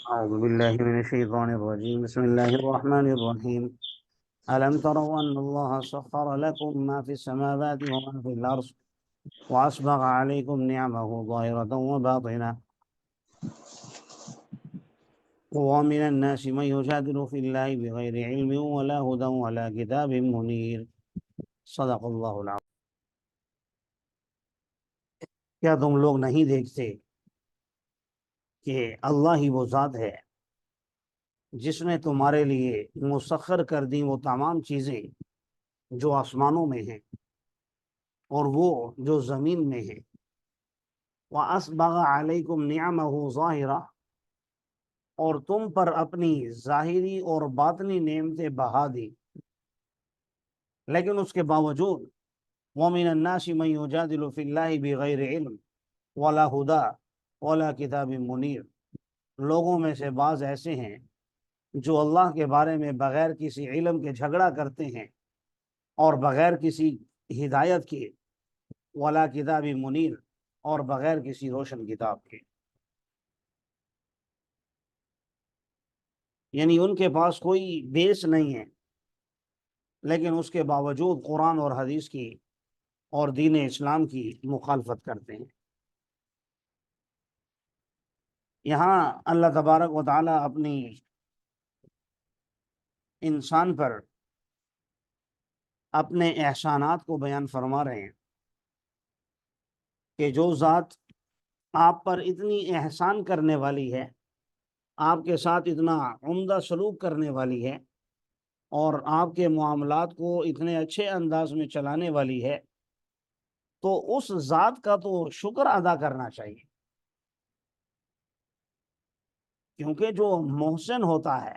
أعوذ بالله من الشيطان الرجيم بسم الله الرحمن الرحيم ألم تروا أن الله سخر لكم ما في السماوات وما في الأرض وأسبغ عليكم نعمه ظاهرة وباطنة ومن الناس من يجادل في الله بغير علم ولا هدى ولا كتاب منير صدق اللہ العظیم۔ کیا تم لوگ نہیں دیکھتے کہ اللہ ہی وہ ذات ہے جس نے تمہارے لیے مسخر کر دی وہ تمام چیزیں جو آسمانوں میں ہیں اور وہ جو زمین میں ہیں۔ وَأَسْبَغَ عَلَيْكُمْ نِعَمَهُ ظَاہِرَةً اور تم پر اپنی ظاہری اور باطنی نعمتیں بہا دی، لیکن اس کے باوجود وَمِنَ النَّاسِ مَن يُجَادِلُ فِي اللَّهِ بِغَيْرِ عِلْمٍ وَلَا هُدًى وَلَا كِتَابٍ مُنِيرٍ لوگوں میں سے بعض ایسے ہیں جو اللہ کے بارے میں بغیر کسی علم کے جھگڑا کرتے ہیں اور بغیر کسی ہدایت کے، وَلَا كِتَابٍ مُنِيرٍ اور بغیر کسی روشن کتاب کے، یعنی ان کے پاس کوئی بیس نہیں ہے، لیکن اس کے باوجود قرآن اور حدیث کی اور دین اسلام کی مخالفت کرتے ہیں۔ یہاں اللہ تبارک و تعالی اپنی انسان پر اپنے احسانات کو بیان فرما رہے ہیں کہ جو ذات آپ پر اتنی احسان کرنے والی ہے، آپ کے ساتھ اتنا عمدہ سلوک کرنے والی ہے اور آپ کے معاملات کو اتنے اچھے انداز میں چلانے والی ہے، تو اس ذات کا تو شکر ادا کرنا چاہیے، کیونکہ جو محسن ہوتا ہے،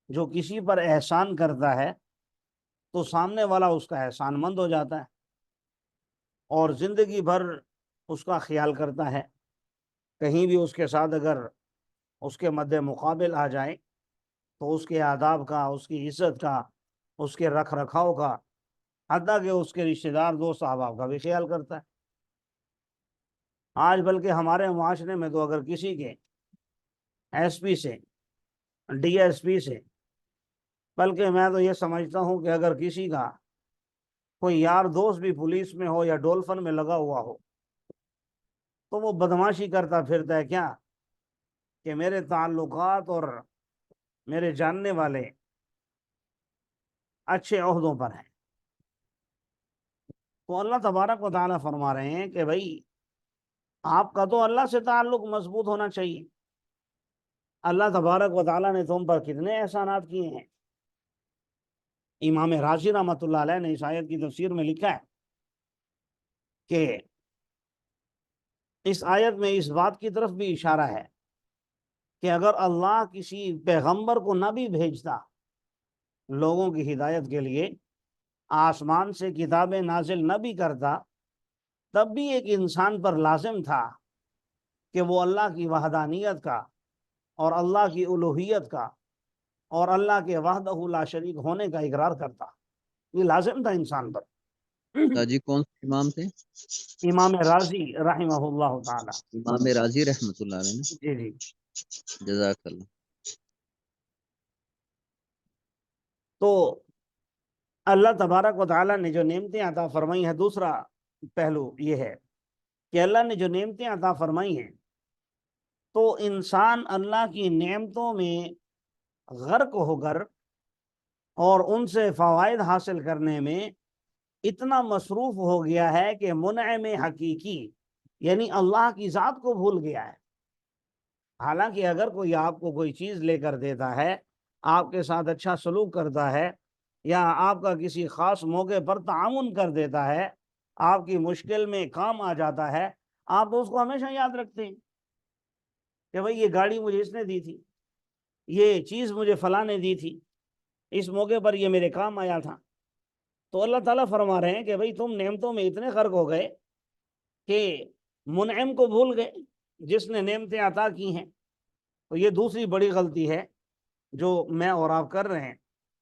جو کسی پر احسان کرتا ہے، تو سامنے والا اس کا احسان مند ہو جاتا ہے اور زندگی بھر اس کا خیال کرتا ہے۔ کہیں بھی اس کے ساتھ اگر اس کے مد مقابل آ جائے تو اس کے آداب کا، اس کی عزت کا، اس کے رکھ رکھاؤ کا، حتیٰ کہ اس کے رشتہ دار دوست احباب کا بھی خیال کرتا ہے۔ آج بلکہ ہمارے معاشرے میں تو اگر کسی کے ایس پی سے، ڈی ایس پی سے، بلکہ میں تو یہ سمجھتا ہوں کہ اگر کسی کا کوئی یار دوست بھی پولیس میں ہو یا ڈولفن میں لگا ہوا ہو تو وہ بدماشی کرتا پھرتا ہے کیا کہ میرے تعلقات اور میرے جاننے والے اچھے عہدوں پر ہیں۔ تو اللہ تبارک و تعالیٰ فرما رہے ہیں کہ بھائی آپ کا تو اللہ سے تعلق مضبوط ہونا چاہیے۔ اللہ تبارک و تعالیٰ نے تم پر کتنے احسانات کیے ہیں۔ امام رازی رحمۃ اللہ علیہ نے اس آیت کی تفسیر میں لکھا ہے کہ اس آیت میں اس بات کی طرف بھی اشارہ ہے کہ اگر اللہ کسی پیغمبر کو نہ بھی بھیجتا لوگوں کی ہدایت کے لیے، آسمان سے کتابیں نازل نہ بھی کرتا، تب بھی ایک انسان پر لازم تھا کہ وہ اللہ کی وحدانیت کا اور اللہ کی الوہیت کا اور اللہ کے وحدہ لا شریک ہونے کا اقرار کرتا۔ یہ لازم تھا انسان پر۔ جی کون سے امام تھے؟ امام رازی رحمہ اللہ تعالی۔ امام راضی رحمۃ اللہ علیہ نے۔ جی جی۔ جزاک اللہ۔ تو اللہ تبارک و تعالیٰ نے جو نعمتیں عطا فرمائی ہیں، دوسرا پہلو یہ ہے کہ اللہ نے جو نعمتیں عطا فرمائی ہیں تو انسان اللہ کی نعمتوں میں غرق ہو کر اور ان سے فوائد حاصل کرنے میں اتنا مصروف ہو گیا ہے کہ منعم حقیقی یعنی اللہ کی ذات کو بھول گیا ہے۔ حالانکہ اگر کوئی آپ کو کوئی چیز لے کر دیتا ہے، آپ کے ساتھ اچھا سلوک کرتا ہے یا آپ کا کسی خاص موقع پر تعاون کر دیتا ہے، آپ کی مشکل میں کام آ جاتا ہے، آپ تو اس کو ہمیشہ یاد رکھتے ہیں کہ بھئی یہ گاڑی مجھے اس نے دی تھی، یہ چیز مجھے فلاں نے دی تھی، اس موقع پر یہ میرے کام آیا تھا۔ تو اللہ تعالیٰ فرما رہے ہیں کہ بھئی تم نعمتوں میں اتنے غرق ہو گئے کہ منعم کو بھول گئے جس نے نعمتیں عطا کی ہیں۔ تو یہ دوسری بڑی غلطی ہے جو میں اور آپ کر رہے ہیں،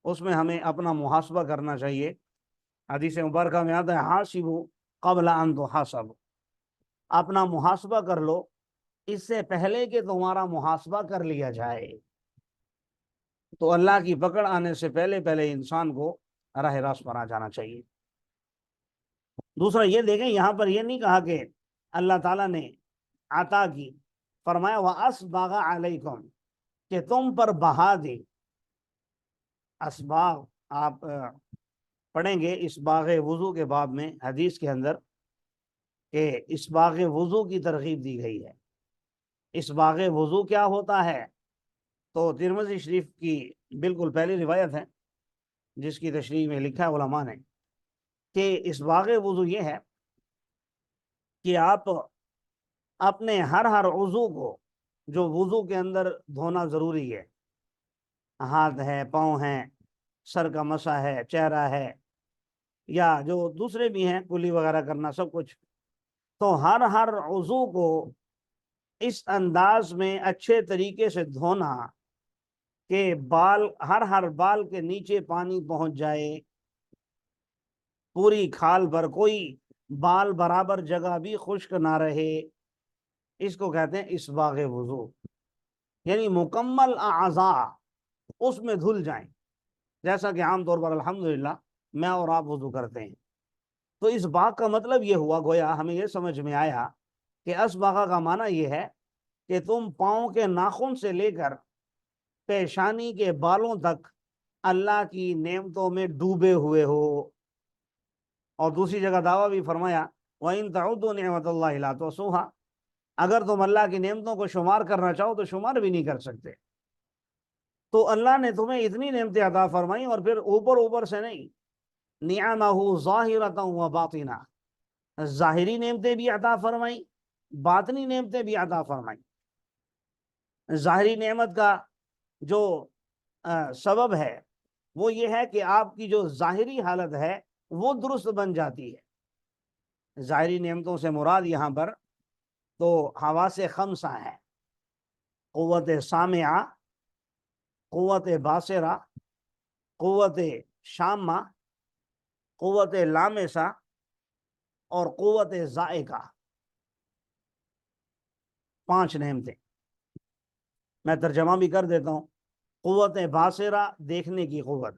اس میں ہمیں اپنا محاسبہ کرنا چاہیے۔ حدیث مبارکہ میں آتا ہے حاسبوا قبل ان تحاسبوا، اپنا محاسبہ کر لو اس سے پہلے کہ تمہارا محاسبہ کر لیا جائے، تو اللہ کی پکڑ آنے سے پہلے پہلے انسان کو راہ راست پر آ جانا چاہیے۔ دوسرا یہ دیکھیں، یہاں پر یہ نہیں کہا کہ اللہ تعالیٰ نے عطا کی، فرمایا وَأَسْبَغَ عَلَيْكُمْ، کہ تم پر بہا دے۔ اسباغ آپ پڑھیں گے اسباغ وضو کے باب میں حدیث کے اندر کہ اسباغ وضو کی ترغیب دی گئی ہے۔ اسباغ وضو کیا ہوتا ہے؟ تو ترمذی شریف کی بالکل پہلی روایت ہے جس کی تشریح میں لکھا ہے علماء نے کہ اسباغ وضو یہ ہے کہ آپ اپنے ہر عضو کو، جو وضو کے اندر دھونا ضروری ہے، ہاتھ ہے، پاؤں ہیں، سر کا مسح ہے، چہرہ ہے، یا جو دوسرے بھی ہیں کلی وغیرہ کرنا، سب کچھ، تو ہر عضو کو اس انداز میں اچھے طریقے سے دھونا کہ بال، ہر بال کے نیچے پانی پہنچ جائے، پوری کھال پر کوئی بال برابر جگہ بھی خشک نہ رہے، اس کو کہتے ہیں اسباغ وضو، یعنی مکمل اعضاء اس میں دھل جائیں، جیسا کہ عام طور پر الحمدللہ میں اور آپ وضو کرتے ہیں۔ تو اس باغ کا مطلب یہ ہوا، گویا ہمیں یہ سمجھ میں آیا کہ اسباغ کا معنی یہ ہے کہ تم پاؤں کے ناخن سے لے کر پیشانی کے بالوں تک اللہ کی نعمتوں میں ڈوبے ہوئے ہو۔ اور دوسری جگہ دعویٰ بھی فرمایا وَإِن تَعُدُّوا نِعْمَتَ اللَّهِ لَا تُحْصُوهَا، اگر تم اللہ کی نعمتوں کو شمار کرنا چاہو تو شمار بھی نہیں کر سکتے۔ تو اللہ نے تمہیں اتنی نعمتیں عطا فرمائیں، اور پھر اوپر سے نہیں، نِعَمَهُ ظَاهِرَةً وَبَاطِنَةً، ظاہری نعمتیں بھی عطا فرمائیں، باطنی نعمتیں بھی عطا فرمائیں۔ ظاہری نعمت کا جو سبب ہے وہ یہ ہے کہ آپ کی جو ظاہری حالت ہے وہ درست بن جاتی ہے۔ ظاہری نعمتوں سے مراد یہاں پر تو حواس خمسہ ہے، قوت سامعہ، قوت باصرہ، قوت شامہ، قوت لامسہ اور قوت ذائقہ، 5 نعمتیں۔ میں ترجمہ بھی کر دیتا ہوں۔ قوت باصرہ، دیکھنے کی قوت،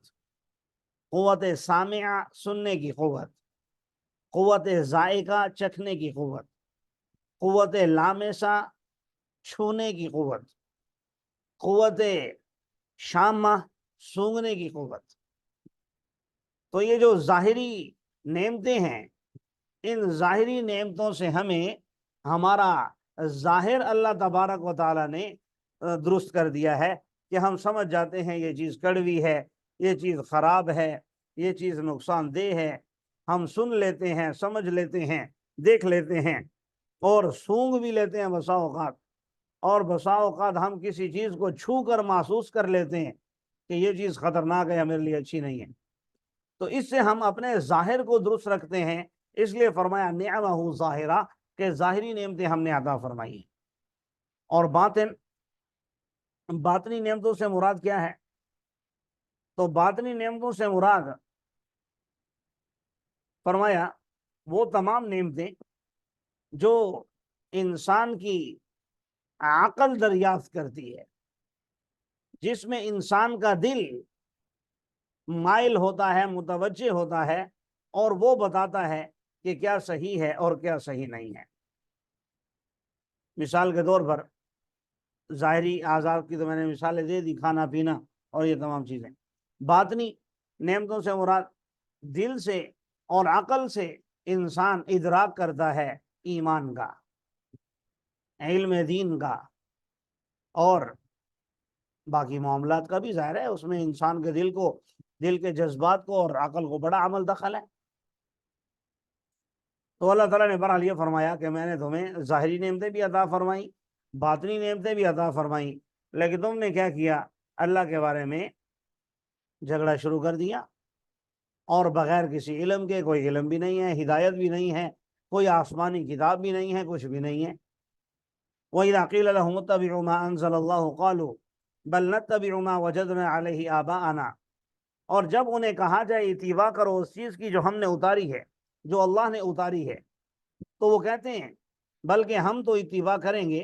قوت سامعہ، سننے کی قوت، قوت ذائقہ، چکھنے کی قوت، قوت لامسہ، چھونے کی قوت، قوت شامہ، سونگھنے کی قوت۔ تو یہ جو ظاہری نعمتیں ہیں، ان ظاہری نعمتوں سے ہمیں ہمارا ظاہر اللہ تبارک و تعالیٰ نے درست کر دیا ہے کہ ہم سمجھ جاتے ہیں یہ چیز کڑوی ہے، یہ چیز خراب ہے، یہ چیز نقصان دہ ہے، ہم سن لیتے ہیں، سمجھ لیتے ہیں، دیکھ لیتے ہیں اور سونگھ بھی لیتے ہیں بسا اوقات، اور بسا اوقات ہم کسی چیز کو چھو کر محسوس کر لیتے ہیں کہ یہ چیز خطرناک ہے، میرے لیے اچھی نہیں ہے۔ تو اس سے ہم اپنے ظاہر کو درست رکھتے ہیں، اس لیے فرمایا نعمہ ظاہرہ، کہ ظاہری نعمتیں ہم نے عطا فرمائی ہیں۔ اور باطنی نعمتوں سے مراد کیا ہے؟ تو باطنی نعمتوں سے مراد فرمایا وہ تمام نعمتیں جو انسان کی عقل دریافت کرتی ہے، جس میں انسان کا دل مائل ہوتا ہے، متوجہ ہوتا ہے، اور وہ بتاتا ہے کہ کیا صحیح ہے اور کیا صحیح نہیں ہے۔ مثال کے طور پر ظاہری اعضاء کی تو میں نے مثالیں دے دی، کھانا پینا اور یہ تمام چیزیں۔ باطنی نعمتوں سے مراد دل سے اور عقل سے انسان ادراک کرتا ہے ایمان کا، علم دین کا، اور باقی معاملات کا بھی ظاہر ہے، اس میں انسان کے دل کے جذبات کو اور عقل کو بڑا عمل دخل ہے۔ تو اللہ تعالیٰ نے بہرحال یہ فرمایا کہ میں نے تمہیں ظاہری نعمتیں بھی عطا فرمائیں، باطنی نعمتیں بھی عطا فرمائیں، لیکن تم نے کیا کیا؟ اللہ کے بارے میں جھگڑا شروع کر دیا، اور بغیر کسی علم کے، کوئی علم بھی نہیں ہے، ہدایت بھی نہیں ہے، کوئی آسمانی کتاب بھی نہیں ہے، کچھ بھی نہیں ہے۔ وَإِذَا قِيلَ لَهُمُ اتَّبِعُوا مَا أَنزَلَ اللَّهُ قَالُوا بَلْ نَتَّبِعُ مَا وَجَدْنَا عَلَيْهِ آبَاءَنَا، اور جب انہیں کہا جائے اتباع کرو اس چیز کی جو ہم نے اتاری ہے، جو اللہ نے اتاری ہے، تو وہ کہتے ہیں بلکہ ہم تو اتباع کریں گے